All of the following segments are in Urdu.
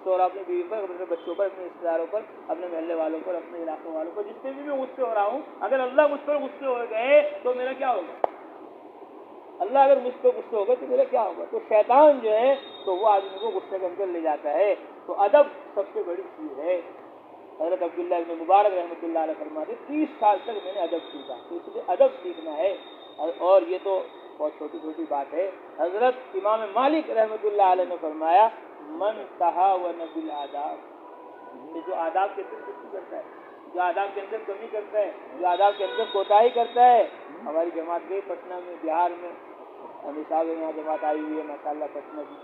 غصہ ہو رہا ہوں اپنی بیوی پر، اپنے بچوں پر، اپنے رشتے داروں پر، اپنے محلے والوں پر، اپنے علاقوں والوں پر، جس پہ بھی میں غصے ہو رہا ہوں، اگر اللہ مجھ پر غصے ہو گئے تو میرا کیا ہوگا؟ اللہ اگر مجھ پہ غصے ہوگا تو میرا کیا ہوگا؟ تو شیطان جو ہے تو وہ آدمی کو غصے کے اندر لے جاتا ہے۔ تو ادب سب سے بڑی چیز ہے۔ حضرت عبداللہ ابن مبارک رحمۃ اللہ علیہ فرماتے 30 سال تک میں نے ادب سیکھا، تو اس لیے ادب سیکھنا ہے۔ اور یہ تو بہت چھوٹی چھوٹی بات ہے۔ حضرت امام مالک رحمۃ اللہ علیہ نے فرمایا من تہاون بالآداب، جو آداب کے اندر کچھ کرتا ہے، جو آداب کے اندر کمی کرتا ہے، جو آداب کے اندر کوتاہی کرتا ہے۔ ہماری جماعت گئی پٹنہ میں، بہار میں، امیر صاحب یہاں جماعت آئی ہوئی ہے ماشاءاللہ پٹنہ کی،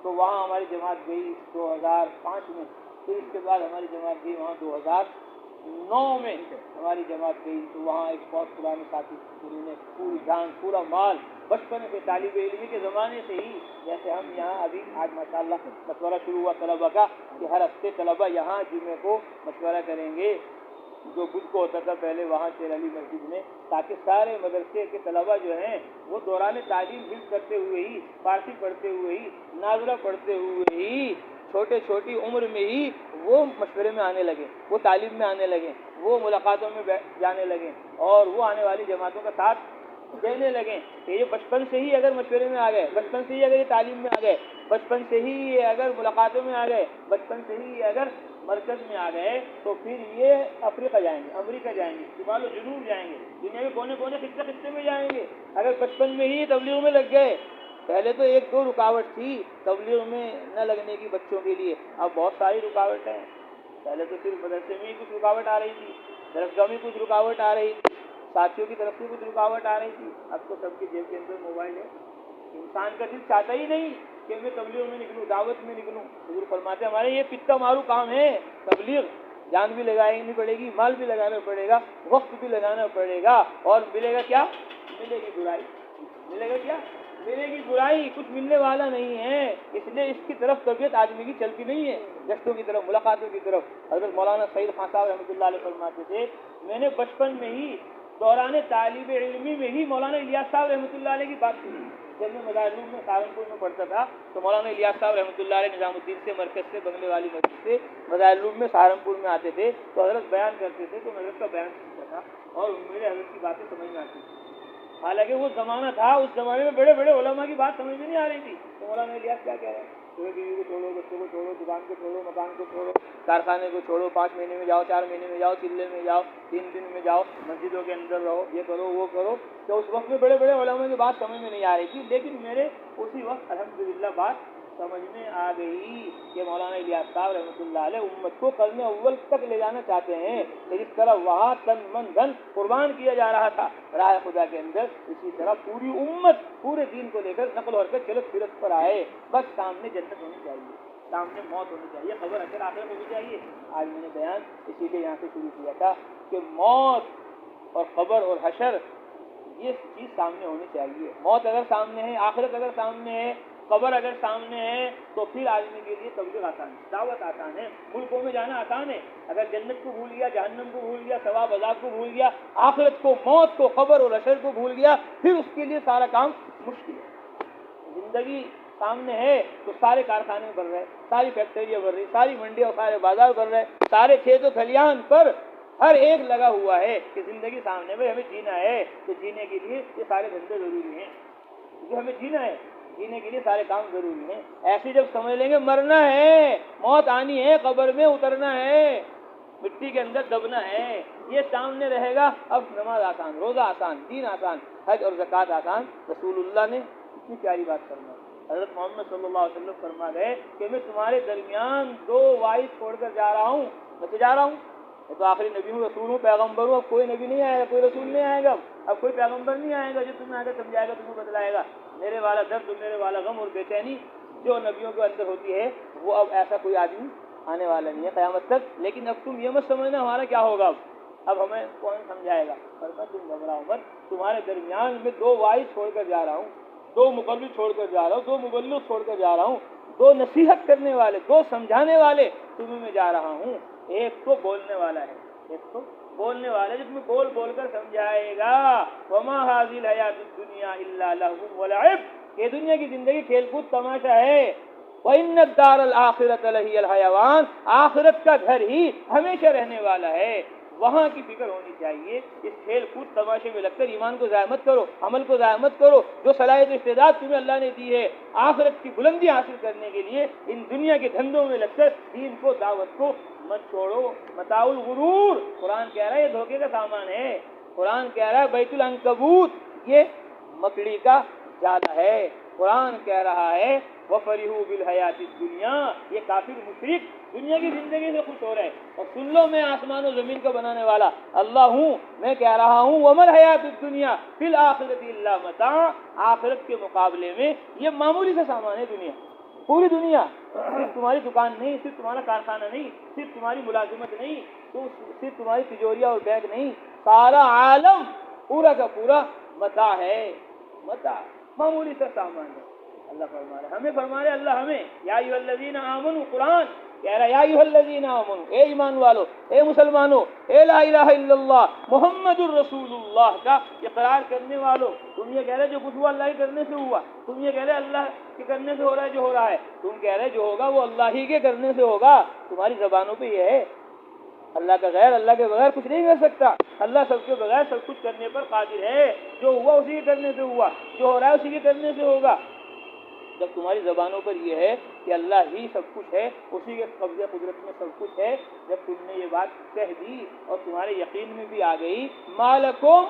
تو وہاں ہماری جماعت گئی 2005 میں، پھر اس کے بعد ہماری جماعت گئی وہاں 2009 میں ہماری جماعت گئی، تو وہاں ایک بہت پرانے ساتھی انہوں نے پوری جان پورا مال بچپن سے طالب علمی کے زمانے سے ہی، جیسے ہم یہاں ابھی آج ماشاءاللہ مشورہ شروع ہوا طلبہ کا کہ ہر ہفتے طلبہ یہاں جمعے کو مشورہ کریں گے، جو بدھ کو ہوتا تھا پہلے وہاں شیر علی مسجد میں، تاکہ سارے مدرسے کے طلبہ جو ہیں وہ دوران تعلیم حفظ کرتے ہوئے ہی، فارسی پڑھتے ہوئے ہی، ناظرہ پڑھتے ہوئے ہی، چھوٹی عمر میں ہی وہ مشورے میں آنے لگے، وہ تعلیم میں آنے لگے، وہ ملاقاتوں میں جانے لگے، اور وہ آنے والی جماعتوں کا ساتھ دینے لگے۔ کہ یہ بچپن سے ہی اگر مشورے میں آ گئے، بچپن سے ہی اگر یہ تعلیم میں آ گئے، بچپن سے ہی یہ اگر ملاقاتوں میں آ گئے، بچپن سے ہی یہ اگر مرکز میں آ گئے، تو پھر یہ افریقہ جائیں گے، امریکہ جائیں گے، شمال و جنوب جائیں گے، دنیا کے کونے کونے خطے میں جائیں گے۔ اگر بچپن میں ہی تبلیغ میں لگ گئے، پہلے تو ایک دو رکاوٹ تھی تبلیغ میں نہ لگنے کی بچوں کے لیے، اب بہت ساری رکاوٹیں ہیں۔ پہلے تو صرف مدرسے میں ہی کچھ رکاوٹ آ رہی تھی، درسگاہ میں کچھ رکاوٹ آ رہی تھی، ساتھیوں کی طرف سے کچھ رکاوٹ آ رہی تھی، اب تو سب کی جیب کے اندر موبائل ہے۔ انسان کا دل چاہتا ہی نہیں کہ میں تبلیغ میں نکلوں، دعوت میں نکلوں۔ حضور فرماتے ہمارے یہ پتا مارو کام ہے تبلیغ، جان بھی لگانی پڑے گی، مال بھی لگانا پڑے گا، وقت بھی لگانا پڑے گا، اور ملے گا کیا؟ ملے گی برائی۔ ملے گا کیا؟ ملے گی برائی، کچھ ملنے والا نہیں ہے۔ اس لیے اس کی طرف طبیعت آدمی کی چلتی نہیں ہے، گشتوں کی طرف، ملاقاتوں کی طرف۔ حضرت مولانا سعید خان صاحب رحمۃ اللہ علیہ فرماتے تھے میں نے بچپن میں ہی دوران طالب علمی میں ہی مولانا الیاس صاحب رحمۃ اللہ علیہ کی بات سنی۔ جب میں مدارس میں سہارنپور میں پڑھتا تھا تو مولانا الیاس صاحب رحمۃ اللہ علیہ نظام الدین سے مرکز سے بنگلے والی مسجد سے مدارس میں سہارنپور میں آتے تھے، تو حضرت بیان کرتے تھے تو میں حضرت کا بیان سنتا تھا اور میرے حضرت کی باتیں سمجھ میں آتی تھی۔ حالانکہ وہ زمانہ تھا، اس زمانے میں بڑے بڑے علماء کی بات سمجھ میں نہیں آ رہی تھی، تو مولانا الیاس کیا کہہ رہے ہیں؟ بیوی کو چھوڑو، بچوں کو چھوڑو، دکان کو چھوڑو، مکان کو چھوڑو، کارخانے کو چھوڑو، 5 مہینے میں جاؤ، 4 مہینے میں جاؤ، چلے میں جاؤ، 3 دن میں جاؤ، مسجدوں کے اندر رہو، یہ کرو وہ کرو۔ تو اس وقت میں بڑے بڑے علماء کی بات سمجھ میں نہیں آ رہی تھی، لیکن میرے اسی وقت الحمدللہ بات سمجھ میں آ گئی کہ مولانا الیاس صاحب رحمۃ اللہ علیہ امت کو قرن اول تک لے جانا چاہتے ہیں کہ جس طرح وہاں تن من دھن قربان کیا جا رہا تھا راہ خدا کے اندر، اسی طرح پوری امت پورے دین کو لے کر نقل و حرکت چلت پھرت پر آئے۔ بس سامنے جنت ہونی چاہیے، سامنے موت ہونی چاہیے، قبر اثر آخرت ہونی چاہیے۔ آج میں نے بیان اسی لیے یہاں سے شروع کیا تھا کہ موت اور قبر اور حشر یہ چیز سامنے ہونی چاہیے۔ موت اگر سامنے ہے، آخرت اگر سامنے ہے، قبر اگر سامنے ہے، تو پھر آدمی کے لیے تبلیغ آسان ہے، دعوت آسان ہے، ملکوں میں جانا آسان ہے۔ اگر جنت کو بھول گیا، جہنم کو بھول گیا، ثواب عذاب کو بھول گیا، آخرت کو، موت کو، قبر اور حشر کو بھول گیا، پھر اس کے لیے سارا کام مشکل ہے۔ زندگی سامنے ہے تو سارے کارخانے بن رہے، ساری فیکٹریاں بن رہی، ساری منڈیاں اور سارے بازار بن رہے، سارے کھیت و کھلیان پر ہر ایک لگا ہوا ہے کہ زندگی سامنے میں ہمیں جینا ہے، تو جینے کے لیے یہ سارے دھندے ضروری ہیں، جو ہمیں جینا ہے، جینے کے لیے سارے کام ضروری ہیں۔ ایسی جب سمجھ لیں گے مرنا ہے، موت آنی ہے، قبر میں اترنا ہے، مٹی کے اندر دبنا ہے، یہ سامنے رہے گا، اب نماز آسان، روزہ آسان، دین آسان، حج اور زکوٰۃ آسان۔ رسول اللہ نے اتنی پیاری بات فرمائی، حضرت محمد صلی اللہ علیہ وسلم فرما گئے کہ میں تمہارے درمیان 2 وائس چھوڑ کر جا رہا ہوں، میں جا رہا ہوں، میں تو آخری نبی ہوں، رسول ہوں، پیغمبر ہوں، اب کوئی نبی نہیں آئے گا، کوئی رسول نہیں آئے گا، اب کوئی پیغمبر نہیں آئے گا جو تمہیں آگے سمجھائے گا، تمہیں بتلائے گا میرے والا درد، میرے والا غم اور بے چینی جو نبیوں کے اندر ہوتی ہے، وہ اب ایسا کوئی آدمی آنے والا نہیں ہے قیامت تک۔ لیکن اب تم یہ مت سمجھنا ہمارا کیا ہوگا، اب ہمیں کون سمجھائے گا، فرمایا تم گھبراؤ مت، تمہارے درمیان میں 2 وائس چھوڑ کر جا رہا ہوں، 2 مقرر چھوڑ کر جا رہا ہوں، 2 مبلغ چھوڑ کر جا رہا ہوں، 2 نصیحت کرنے والے، 2 سمجھانے والے تمہیں میں جا رہا ہوں۔ ایک تو بولنے والا ہے، ایک تو بولنے والا جو تمہیں بول بول کر سمجھائے گا، وما هذه الحیات الدنیا الا لهو ولعب، یہ دنیا کی زندگی کھیل کود تماشا ہے، وَإِنَّ الدَّارَ الْآخِرَةَ لَهِيَ الْحَيَوَانُ، آخرت کا گھر ہی ہمیشہ رہنے والا ہے، وہاں کی فکر ہونی چاہیے۔ اس کھیل کود تماشے میں لگ کر ایمان کو ضائع مت کرو، عمل کو ضائع مت کرو۔ جو صلاحیت و استعداد تمہیں اللہ نے دی ہے آخرت کی بلندی حاصل کرنے کے لیے، ان دنیا کے دھندوں میں لگ کر دین کو، دعوت کو مت چھوڑو۔ متاع الغرور، قرآن کہہ رہا ہے یہ دھوکے کا سامان ہے۔ قرآن کہہ رہا ہے بیت العنکبوت، یہ مکڑی کا جالا ہے۔ قرآن کہہ رہا ہے وَفَرِحُوا بِالْحَيَاةِ الدُّنْيَا، یہ کافر مشرک دنیا کی زندگی سے خوش ہو رہے ہیں۔ اور سن لو، میں آسمان و زمین کو بنانے والا اللہ ہوں، میں کہہ رہا ہوں وَمَا الْحَيَاةُ الدُّنْيَا فِي الْآخِرَةِ إِلَّا مَتَاعٌ، آخرت کے مقابلے میں یہ معمولی سا سامان ہے دنیا۔ پوری دنیا، صرف تمہاری دکان نہیں، صرف تمہارا کارخانہ نہیں، صرف تمہاری ملازمت نہیں، تو صرف تمہاری تجوریہ اور بینک نہیں، سارا عالم پورا کا پورا متاع ہے، متاع، معمولی سا سامان ہے۔ اللہ فرما رہا ہے، ہمیں فرما رہے اللہ ہمیں، یا ایھا الذین آمنوا، قرآن کہہ رہا ہے یا ایھا الذین آمنوا، اے ایمان والو، اے مسلمانوں، اے لا الہ الا اللہ محمد الرسول اللہ کا اقرار کرنے والو، تم یہ کہہ رہے جو کچھ ہوا اللہ کے کرنے سے ہوا، تم یہ کہہ رہے اللہ کے کرنے سے ہو رہا ہے جو ہو رہا ہے، تم کہہ رہے جو ہوگا وہ اللہ ہی کے کرنے سے ہوگا، تمہاری زبانوں پہ یہ ہے۔ اللہ کا غیر، اللہ کے بغیر کچھ نہیں کر سکتا، اللہ سب کے بغیر سب کچھ کرنے پر قادر ہے، جو ہوا اسی کے کرنے سے ہوا، جو ہو رہا ہے اسی کے کرنے سے ہوگا۔ جب تمہاری زبانوں پر یہ ہے کہ اللہ ہی سب کچھ ہے، اسی کے قبضہ قدرت میں سب کچھ ہے، جب تم نے یہ بات کہہ دی اور تمہارے یقین میں بھی آ گئی، مالکم،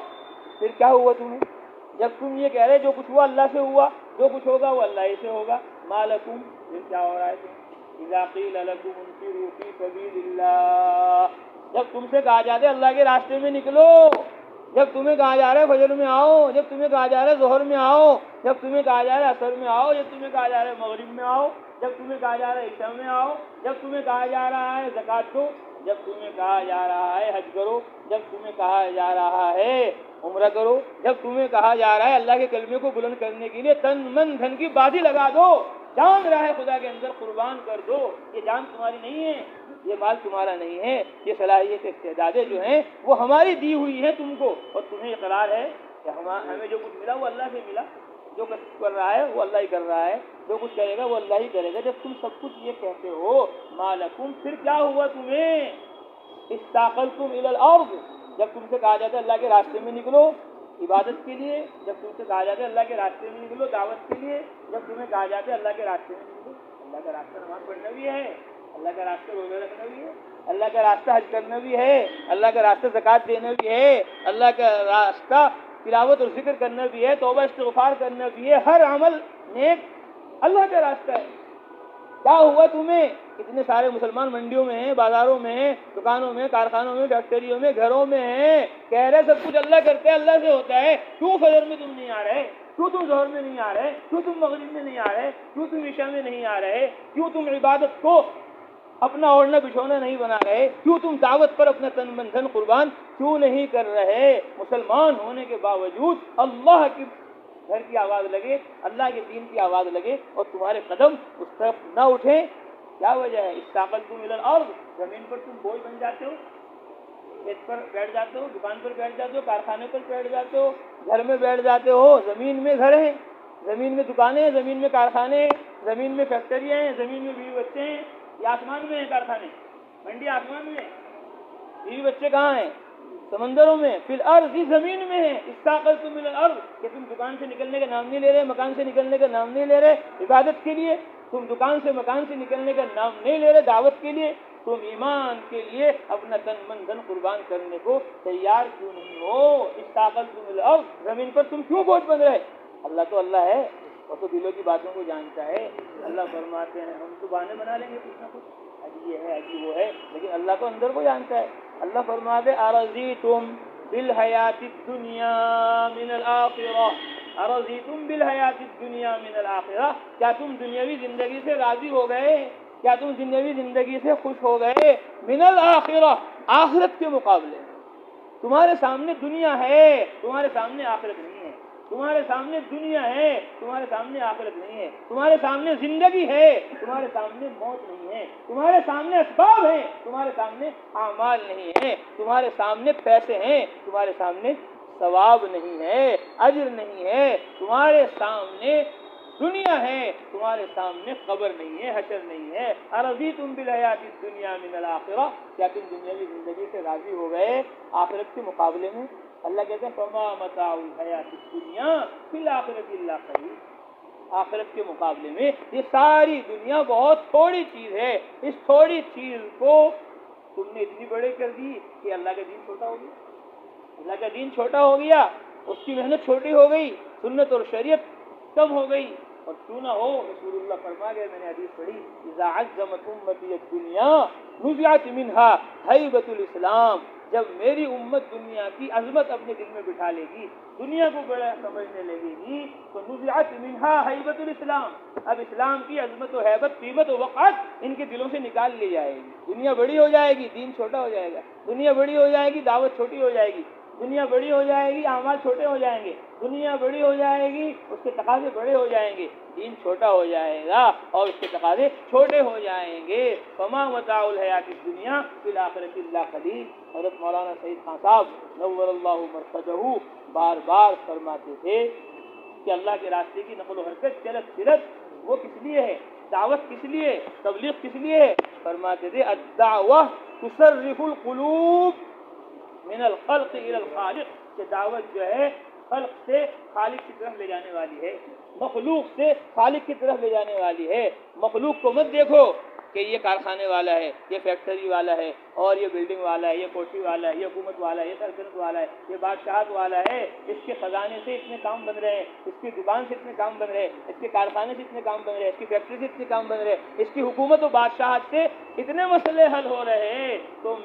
پھر کیا ہوا تمہیں؟ جب تم یہ کہہ رہے جو کچھ ہوا اللہ سے ہوا، جو کچھ ہوگا وہ اللہ ہی سے ہوگا، مالکم، پھر کیا ہو رہا ہے تم؟ اذا قیل لکم انفروا فی سبیل اللہ، جب تم سے کہا جاتا ہے اللہ کے راستے میں نکلو، جب تمہیں کہا جا رہا ہے فجر میں آؤ، جب تمہیں کہا جا رہا ہے ظہر میں آؤ، جب تمہیں کہا جا رہا ہے عصر میں آؤ، جب تمہیں کہا جا رہا ہے مغرب میں آؤ، جب تمہیں کہا جا رہا ہے عشاء میں آؤ، جب تمہیں کہا جا رہا ہے زکوٰۃ دو، جب تمہیں کہا جا رہا ہے حج کرو، جب تمہیں کہا جا رہا ہے عمرہ کرو، جب تمہیں کہا جا رہا ہے اللہ کے کلمے کو بلند کرنے کے لیے تن من دھن کی بازی لگا دو، جان راہ خدا کے اندر قربان کر دو، یہ جان تمہاری نہیں ہے، یہ مال تمہارا نہیں ہے، یہ صلاحیت استعدادیں جو ہیں وہ ہماری دی ہوئی ہیں تم کو، اور تمہیں اقرار ہے کہ ہمیں جو کچھ ملا وہ اللہ سے ملا، جو کچھ کر رہا ہے وہ اللہ ہی کر رہا ہے، جو کچھ کرے گا وہ اللہ ہی کرے گا۔ جب تم سب کچھ یہ کہتے ہو مالکم، پھر کیا ہوا تمہیں؟ استاقلتم الی الارض، جب تم سے کہا جاتا ہے اللہ کے راستے میں نکلو عبادت کے لیے، جب تم سے کہا جاتا ہے اللہ کے راستے میں نکلو دعوت کے لیے، جب تمہیں کہا جاتا ہے اللہ کے راستے میں نکلو، اللہ کا راستہ نماز پڑھنا بھی ہے، اللہ کا راستہ روزہ رکھنا بھی ہے، اللہ کا راستہ حج کرنا بھی ہے، اللہ کا راستہ زکوٰۃ دینا بھی ہے، اللہ کا راستہ تلاوت اور ذکر کرنا بھی ہے، توبہ استغفار کرنا بھی ہے، ہر عمل نیک اللہ کا راستہ ہے۔ کیا ہوا تمہیں؟ اتنے سارے مسلمان منڈیوں میں ہیں، بازاروں میں ہیں، دکانوں میں، کارخانوں میں، فیکٹریوں میں، گھروں میں ہیں، کہہ رہے سب کچھ اللہ کرتے ہیں، اللہ سے ہوتا ہے، کیوں فجر میں تم نہیں آ رہے؟ کیوں تم ظہر میں نہیں آ رہے؟ کیوں تم مغرب میں نہیں آ رہے؟ کیوں تم عشاء میں نہیں آ رہے؟ کیوں تم عبادت کو اپنا اوڑھنا بچھونا نہیں بنا رہے؟ کیوں تم دعوت پر اپنا تن من دھن قربان کیوں نہیں کر رہے؟ مسلمان ہونے کے باوجود اللہ کی گھر کی آواز لگے، اللہ کے دین کی آواز لگے اور تمہارے قدم اس طرف نہ اٹھیں، کیا وجہ ہے؟ استاقلتم الی الارض، زمین پر تم بوجھ بن جاتے ہو، کھیت پر بیٹھ جاتے ہو، دکان پر بیٹھ جاتے ہو، کارخانے پر بیٹھ جاتے ہو، گھر میں بیٹھ جاتے ہو، زمین میں گھر ہیں، زمین میں دکانیں ہیں، زمین میں کارخانے ہیں، زمین میں فیکٹریاں ہیں، زمین میں بیوی بچے ہیں، یہ آسمان میں ہیں کارخانے، منڈی آسمان میں، بیوی بچے کہاں ہیں؟ سمندروں میں، فی الارض، زمین میں ہے، استاقلتم الی الارض، کہ تم دکان سے نکلنے کا نام نہیں لے رہے، مکان سے نکلنے کا نام نہیں لے رہے عبادت کے لیے، تم دکان سے مکان سے نکلنے کا نام نہیں لے رہے دعوت کے لیے، تم ایمان کے لیے اپنا تن من دھن قربان کرنے کو تیار کیوں نہیں ہو؟ استاقلتم الی الارض، زمین پر تم کیوں بوجھ بن رہے؟ اللہ تو اللہ ہے، وہ تو دلوں کی باتوں کو جانتا ہے۔ اللہ فرماتے ہیں ہم تو بہانے بنا لیں گے کچھ نہ کچھ، اج یہ ہے اج وہ ہے، لیکن اللہ تو اندر کو جانتا ہے۔ اللہ فرماتے ارضیتم بالحیات الدنیا من الآخرہ، ارضیتم بالحیات الدنیا من الآخرہ، کیا تم دنیاوی زندگی سے راضی ہو گئے؟ کیا تم دنیاوی زندگی سے خوش ہو گئے؟ من الآخرہ، آخرت کے مقابلے تمہارے سامنے دنیا ہے، تمہارے سامنے آخرت نہیں ہے، تمہارے سامنے دنیا ہے، تمہارے سامنے آخرت نہیں ہے، تمہارے سامنے زندگی ہے، تمہارے سامنے موت نہیں ہے، تمہارے سامنے اسباب ہیں، تمہارے سامنے اعمال نہیں ہیں، تمہارے سامنے پیسے ہیں، تمہارے سامنے ثواب نہیں ہے، اجر نہیں ہے، تمہارے سامنے دنیا ہے، تمہارے سامنے قبر نہیں ہے، حشر نہیں ہے۔ ارضیتم بالحیات الدنیا من الآخرہ، کیا تم دنیاوی زندگی سے راضی ہو گئے آخرت کے مقابلے میں؟ اللہ کہتے ہیں فما متاع الحیات الدنیا فی الآخرۃ الا قلیل، آخرت کے مقابلے میں یہ ساری دنیا بہت تھوڑی چیز ہے، اس تھوڑی چیز کو تم نے اتنی بڑے کر دی کہ اللہ کا دین چھوٹا ہو گیا، اللہ کا دین چھوٹا ہو گیا، اس کی محنت چھوٹی ہو گئی، سنت اور شریعت کم ہو گئی۔ اور کیوں نہ ہو، رسول اللہ فرما گئے، میں نے حدیث پڑھی، اذا عظمت امتی الدنیا نزعت منها ہیبۃ الاسلام، جب میری امت دنیا کی عظمت اپنے دل میں بٹھا لے گی، دنیا کو بڑا سمجھنے لگے گی، تو نزعت منها ہیبۃ الاسلام، اب اسلام کی عظمت و ہیبت، قیمت و وقعت ان کے دلوں سے نکال لی جائے گی۔ دنیا بڑی ہو جائے گی، دین چھوٹا ہو جائے گا، دنیا بڑی ہو جائے گی، دعوت چھوٹی ہو جائے گی، دنیا بڑی ہو جائے گی، اعمال چھوٹے ہو جائیں گے، دنیا بڑی ہو جائے گی، اس کے تقاضے بڑے ہو جائیں گے، دین چھوٹا ہو جائے گا اور اس کے تقاضے چھوٹے ہو جائیں گے۔ فما متاع الحیات الدنیا فی الآخرۃ الا قلیل۔ حضرت مولانا سعید خان صاحب نور اللہ مرقدہ بار بار فرماتے تھے کہ اللہ کے راستے کی نقل و حرکت، چلت پھرت وہ کس لیے ہے، دعوت کس لیے، تبلیغ کس لیے ہے؟ فرماتے تھے الدعوہ تصرف القلوب من الخلق الى الخالق، کہ دعوت جو ہے خلق سے خالق کی طرف لے جانے والی ہے، مخلوق سے خالق کی طرف لے جانے والی ہے۔ مخلوق کو مت دیکھو کہ یہ کارخانے والا ہے، یہ فیکٹری والا ہے، اور یہ بلڈنگ والا ہے، یہ کوٹھی والا ہے، یہ حکومت والا ہے، یہ سلطنت والا ہے، یہ بادشاہت والا ہے، اس کے خزانے سے اتنے کام بن رہے ہیں، اس کی دکان سے اتنے کام بن رہے ہیں، اس کے کارخانے سے اتنے کام بن رہے ہیں، اس کی فیکٹری سے اتنے کام بن رہے ہیں، اس کی حکومت و بادشاہت سے اتنے مسئلے حل ہو رہے ہیں، تو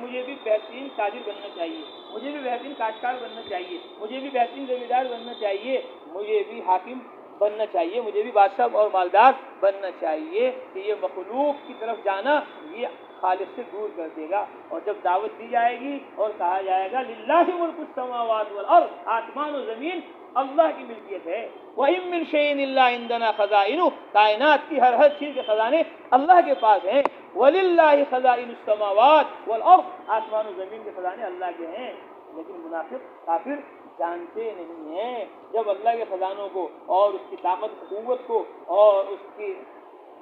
مجھے بھی بہترین تاجر بننا چاہیے، مجھے بھی بہترین کاشتکار بننا چاہیے، مجھے بھی بہترین زمیندار بننا چاہیے، مجھے بھی حاکم بننا چاہیے، مجھے بھی بادشاہ اور مالدار بننا چاہیے، کہ یہ مخلوق کی طرف جانا یہ خالق سے دور کر دے گا۔ اور جب دعوت دی جائے گی اور کہا جائے گا للہ ملک السماوات والارض، آسمان و زمین اللہ کی ملکیت ہے، وَإِن مِّن شَيْءٍ إِلَّا عِندَنَا خَزَائِنُهُ، کائنات کی ہر چیز کے خزانے اللہ کے پاس ہیں، وَلِلَّهِ خَزَائِنُ السَّمَاوَاتِ وَالْأَرْضِ، آسمان و زمین کے خزانے اللہ کے ہیں، لیکن منافق کافر جانتے نہیں ہیں۔ جب اللہ کے خزانوں کو اور اس کی طاقت قوت کو اور اس کی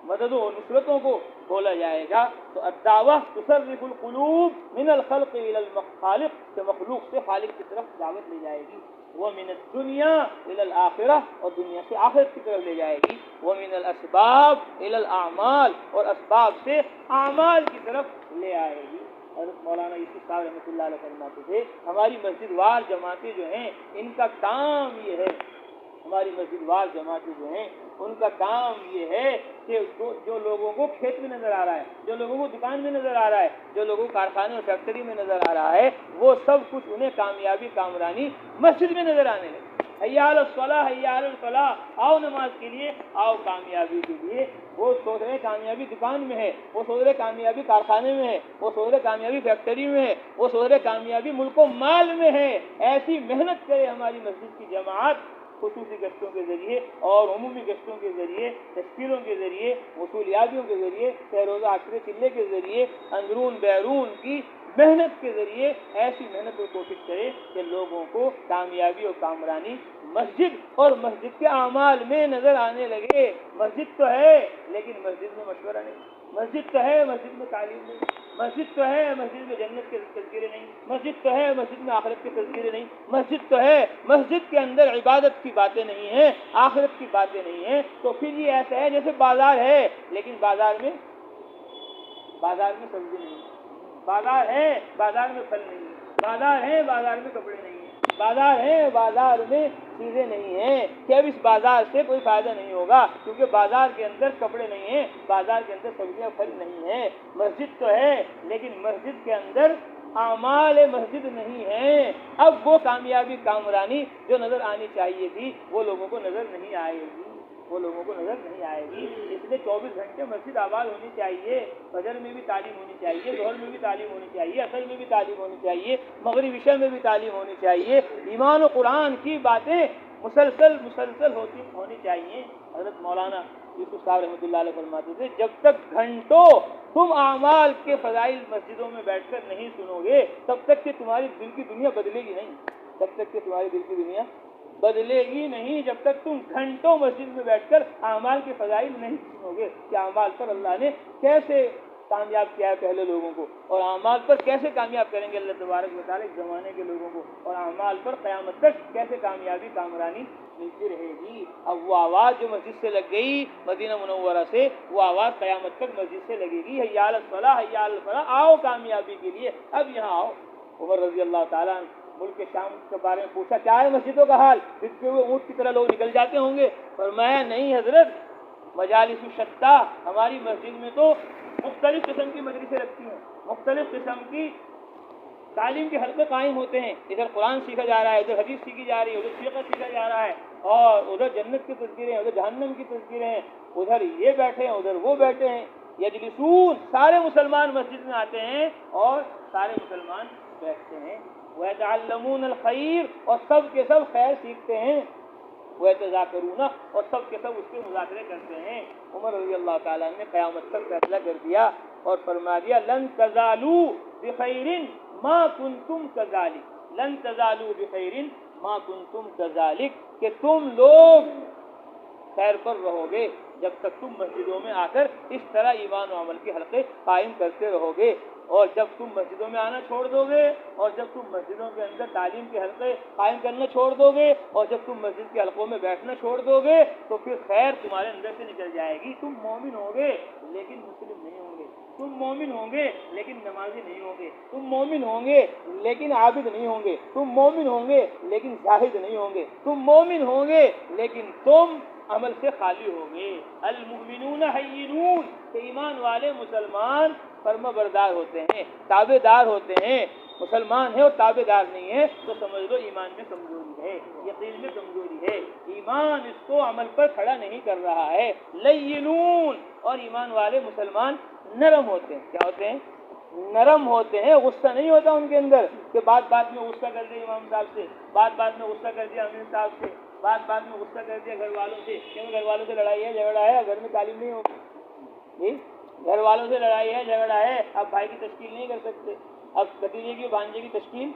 مدد و نصرتوں کو بولا جائے گا تو الدعوہ تصرف القلوب من الخلق الى الخالق، کہ مخلوق سے خالق کی طرف دعوت لے جائے گی، ومن الدنیا الى الاخرہ، اور دنیا سے آخرت کی طرف لے جائے گی، ومن الاسباب الى الاعمال، اور اسباب سے اعمال کی طرف لے آئے گی۔ حضرت مولانا یوسف صاحب رحمۃ اللہ علیہ فرماتے تھے ہماری مسجد وار جماعتیں جو ہیں ان کا کام یہ ہے، ہماری مسجد وار جماعتیں جو ہیں ان کا کام یہ ہے کہ جو لوگوں کو کھیت میں نظر آ رہا ہے، جو لوگوں کو دکان میں نظر آ رہا ہے، جو لوگوں کو کارخانے اور فیکٹری میں نظر آ رہا ہے، وہ سب کچھ انہیں کامیابی کامرانی مسجد میں نظر آنے لگے۔ حی علی الصلاح، حی علی الفلاح، آؤ نماز کے لیے، آؤ کامیابی کے لیے۔ وہ سوچ رہے کامیابی دکان میں ہے، وہ سوچ رہے کامیابی کارخانے میں ہے، وہ سوچ رہے کامیابی فیکٹری میں ہے، وہ سوچ رہے کامیابی ملک و مال میں ہے۔ ایسی محنت کرے ہماری مسجد کی جماعت، خصوصی گشتوں کے ذریعے اور عمومی گشتوں کے ذریعے، تشکیلوں کے ذریعے، وصولیابیوں کے ذریعے، روزہ عشرے چلے کے ذریعے، اندرون بیرون کی محنت کے ذریعے ایسی محنت اور کوشش کرے کہ لوگوں کو کامیابی اور کامرانی مسجد اور مسجد کے اعمال میں نظر آنے لگے۔ مسجد تو ہے لیکن مسجد میں مشورہ نہیں، مسجد تو ہے مسجد میں تعلیم نہیں، مسجد تو ہے مسجد میں جنت کے تذکرے نہیں، مسجد تو ہے مسجد میں آخرت کے تذکرے نہیں، مسجد تو ہے مسجد کے اندر عبادت کی باتیں نہیں ہیں، آخرت کی باتیں نہیں ہیں، تو پھر یہ ایسا ہے جیسے بازار ہے لیکن بازار میں سبزی نہیں ہے، بازار ہے بازار میں پھل نہیں ہے، بازار ہے بازار میں کپڑے نہیں ہیں، بازار ہے بازار میں چیزیں نہیں ہیں، کہ اب اس بازار سے کوئی فائدہ نہیں ہوگا کیونکہ بازار کے اندر کپڑے نہیں ہیں، بازار کے اندر سبزیاں پھل نہیں ہیں۔ مسجد تو ہے لیکن مسجد کے اندر اعمال مسجد نہیں ہیں، اب وہ کامیابی کامرانی جو نظر آنی چاہیے تھی وہ لوگوں کو نظر نہیں آئے گی، وہ لوگوں کو نظر نہیں آئے گی۔ اس لیے 24 گھنٹے مسجد آباد ہونی چاہیے، فجر میں بھی تعلیم ہونی چاہیے، ظہر میں بھی تعلیم ہونی چاہیے، عصر میں بھی تعلیم ہونی چاہیے، مغرب عشاء میں بھی تعلیم ہونی چاہیے، ایمان و قرآن کی باتیں مسلسل ہونی چاہیے۔ حضرت مولانا یوسف صاحب رحمۃ اللہ علیہ فرماتے تھے جب تک گھنٹوں تم اعمال کے فضائل مسجدوں میں بیٹھ کر نہیں سنو گے تب تک کہ تمہاری دل کی دنیا بدلے گی نہیں، تب تک کہ تمہاری دل کی دنیا بدلے گی نہیں جب تک تم گھنٹوں مسجد میں بیٹھ کر اعمال کے فضائل نہیں سنو گے کہ اعمال پر اللہ نے کیسے کامیاب کیا ہے پہلے لوگوں کو، اور اعمال پر کیسے کامیاب کریں گے اللہ تبارک و تعالیٰ اس زمانے کے لوگوں کو، اور اعمال پر قیامت تک کیسے کامیابی کامرانی ملتی رہے گی۔ اب وہ آواز جو مسجد سے لگ گئی مدینہ منورہ سے، وہ آواز قیامت تک مسجد سے لگے گی، حی علی الفلاح حی علی الفلاح، آؤ کامیابی کے لیے، اب یہاں آؤ۔ عمر رضی اللہ تعالیٰ عنہ ملک کے شام کے بارے میں پوچھا کیا ہے مسجدوں کا حال، بکتے ہوئے اونٹ کی طرح لوگ نکل جاتے ہوں گے؟ فرمایا نہیں حضرت، مجالس شتیٰ، ہماری مسجد میں تو مختلف قسم کی مجلسیں رکھتی ہیں، مختلف قسم کی تعلیم کے حلقے قائم ہوتے ہیں، ادھر قرآن سیکھا جا رہا ہے، ادھر حدیث سیکھی جا رہی ہے، ادھر فقہ سیکھا جا رہا ہے، اور ادھر جنت کی تذکرے ہیں، ادھر جہنم کی تذکرے ہیں، ادھر یہ بیٹھے ہیں، ادھر وہ بیٹھے ہیں، یجلسون، سارے مسلمان مسجد میں آتے ہیں اور سارے مسلمان بیٹھتے ہیں، وَيَتَعَلَّمُونَ الْخَيْرَ، اور سب کے سب خیر سیکھتے ہیں، وَيَتَذَاكَرُونَ، اور سب کے سب اس کے مذاکرے کرتے ہیں۔ عمر رضی اللہ تعالیٰ نے قیامت تک فیصلہ کر دیا اور فرما دیا لن تزالوا بخیر ما کنتم کذالک، لن تزالوا بخیر ما کنتم کذالک، کہ تم لوگ خیر پر رہو گے جب تک تم مسجدوں میں آ کر اس طرح ایمان و عمل کے حلقے قائم کرتے رہو گے، اور جب تم مسجدوں میں آنا چھوڑ دو گے، اور جب تم مسجدوں کے اندر تعلیم کے حلقے قائم کرنا چھوڑ دو گے، اور جب تم مسجد کے حلقوں میں بیٹھنا چھوڑ دو گے، تو پھر خیر تمہارے اندر سے نکل جائے گی۔ تم مومن ہوں گے لیکن مسلم نہیں ہوں گے، تم مومن ہوں گے لیکن نمازی نہیں ہوں گے، تم مومن ہوں گے لیکن عابد نہیں ہوں گے، تم مومن ہوں گے لیکن زاہد نہیں ہوں گے، تم مومن ہوں گے لیکن تم عمل سے خالی ہوں گے۔ المؤمنون حیینون، کہ ایمان والے مسلمان فرما بردار ہوتے ہیں، تابع دار ہوتے ہیں، مسلمان ہے اور تابع دار نہیں ہے تو سمجھ لو ایمان میں کمزوری ہے، یقین میں کمزوری ہے، ایمان اس کو عمل پر کھڑا نہیں کر رہا ہے۔ لینون، اور ایمان والے مسلمان نرم ہوتے ہیں، کیا ہوتے ہیں؟ نرم ہوتے ہیں، غصہ نہیں ہوتا ان کے اندر کہ بات بات میں غصہ کر دیا امام صاحب سے، بات بات میں غصہ کر دیا امیر صاحب سے، بات بات میں غصہ کر دیا گھر والوں سے، کیونکہ گھر والوں سے لڑائی ہے جھگڑا ہے، گھر میں تعلیم نہیں ہوگی، گھر والوں سے لڑائی ہے جھگڑا ہے، اب بھائی کی تشکیل نہیں کر سکتے، اب بھتیجے کی بھانجے کی تشکیل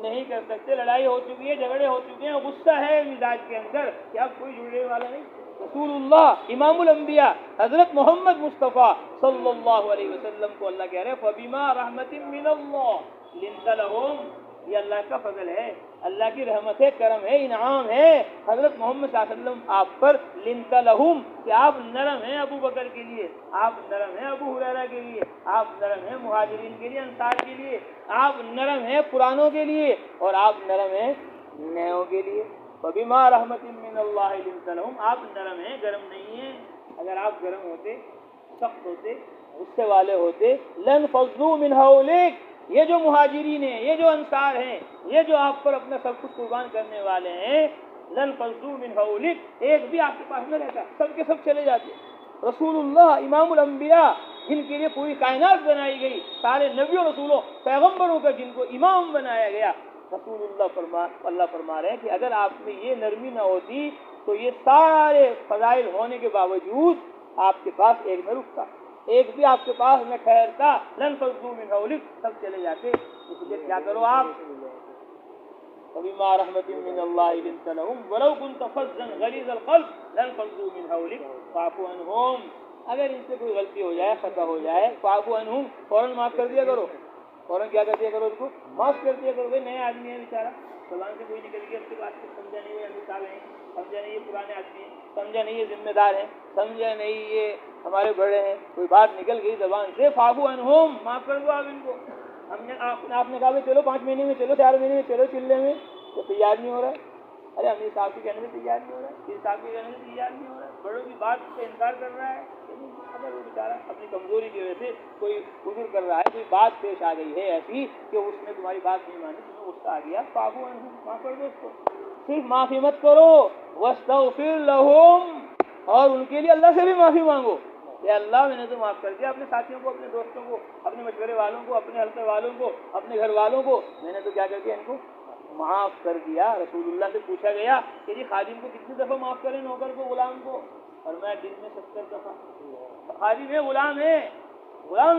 نہیں کر سکتے، لڑائی ہو چکی ہے، جھگڑے ہو چکے ہیں، غصہ ہے مزاج کے اندر کہ اب کوئی جڑنے والا نہیں۔ رسول اللہ امام الانبیاء حضرت محمد مصطفیٰ صلی اللہ علیہ وسلم کو اللہ کہہ رہے ہیں فَبِمَا رَحْمَةٍ مِّنَ اللَّهِ لِنْتَ لَهُمْ، یہ اللہ کا فضل ہے، اللہ کی رحمت ہے، کرم ہے، انعام ہے حضرت محمد صلی اللہ علیہ وسلم آپ پر، لِنْتَ لَهُمْ، کہ آپ نرم ہیں ابو بکر کے لیے، آپ نرم ہیں ابو ہریرہ کے لیے، آپ نرم ہیں مہاجرین کے لیے، انصار کے لیے، آپ نرم ہیں پرانوں کے لیے، اور آپ نرم ہیں نیوں کے لیے۔ فَبِمَا رَحْمَةٍ مِّنَ اللَّهِ لِنْتَ لَهُمْ، آپ نرم ہیں، گرم نہیں ہیں، اگر آپ گرم ہوتے، سخت ہوتے، غصے والے ہوتے، لن فضوا من حولک، یہ جو مہاجرین ہیں، یہ جو انصار ہیں، یہ جو آپ پر اپنا سب کچھ قربان کرنے والے ہیں، لن فضوا من حولک، ایک بھی آپ کے پاس نہ رہتا، سب کے سب چلے جاتے۔ رسول اللہ امام الانبیاء، جن کے لیے پوری کائنات بنائی گئی، سارے نبیوں رسولوں پیغمبروں کا جن کو امام بنایا گیا، رسول اللہ فرما رہے ہیں کہ اگر آپ میں یہ نرمی نہ ہوتی تو یہ سارے فضائل ہونے کے باوجود آپ کے پاس ایک نہ رکتا، ایک بھی آپ کے پاس نہ ٹھہرتا، لن فضوا من حولک، سب چلے جاتے۔ اس لیے کیا کرو آپ، فَبِمَا رَحْمَةٍ مِّنَ اللَّهِ لِنْتَ لَهُمْ وَلَوْ كُنْتَ فَظًّا غَلِيظَ الْقَلْبِ لَانفَضُّوا مِنْ حَوْلِكَ فَاعْفُ عَنْهُمْ، اگر ان سے کوئی غلطی ہو جائے، خطا ہو جائے، فَاعْفُ عَنْهُمْ، فوراً معاف کر دیا کرو، فوراً کیا کر دیا کرو، اس کو معاف کر دیا کرو۔ نئے آدمی ہے بیچارہ، زبان سے کوئی نکل گیا، اس کے بعد سمجھا نہیں یہ امیر صاحب ہیں، سمجھا نہیں یہ پرانے آدمی ہیں، سمجھا نہیں یہ ذمہ دار ہیں، سمجھا نہیں یہ ہمارے بڑے ہیں، کوئی بات نکل گئی زبان سے، فَاعْفُ عَنْهُمْ، معاف کر دو آپ ان کو۔ آپ نے کہا کہ چلو 5 مہینے میں چلو، 4 مہینے میں چلو چلنے میں، تو تیار نہیں ہو رہا ہے، ارے امیر صاحب کے کہنے میں تیار نہیں ہو رہا ہے، پیر صاحب کے کہنے میں تیار نہیں ہو رہا ہے، بڑوں کی بات سے انکار کر رہا ہے، اگر وہ بیچارہ اپنی کمزوری کی وجہ سے کوئی عذر کر رہا ہے، کوئی بات پیش آ گئی ہے ایسی کہ اس نے تمہاری بات نہیں مانی، تمہیں غصہ آ گیا، فَاعْفُ عَنْهُمْ، معاف کر دو اس کو، صرف معافی مت کرو، وَاسْتَغْفِرْ لَهُمْ، اور ان کے لیے اللہ سے بھی معافی مانگو کہ اللہ میں نے تو معاف کر دیا، اپنے ساتھیوں کو، اپنے دوستوں کو، اپنے مشورے والوں کو، اپنے حلقے والوں کو، اپنے گھر والوں کو، میں نے تو کیا کر دیا، ان کو معاف کر دیا۔ رسول اللہ سے پوچھا گیا کہ جی خادم کو کتنی دفعہ معاف کریں، نوکر کو، غلام کو، اور میں دن میں 70 دفعہ، خادم ہے، غلام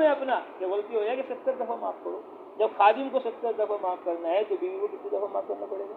ہے اپنا، کہ غلطی ہو جائے کہ 70 دفعہ معاف کرو، جب خادم کو 70 دفعہ معاف کرنا ہے تو بیوی کو کتنی دفعہ معاف کرنا پڑے گا؟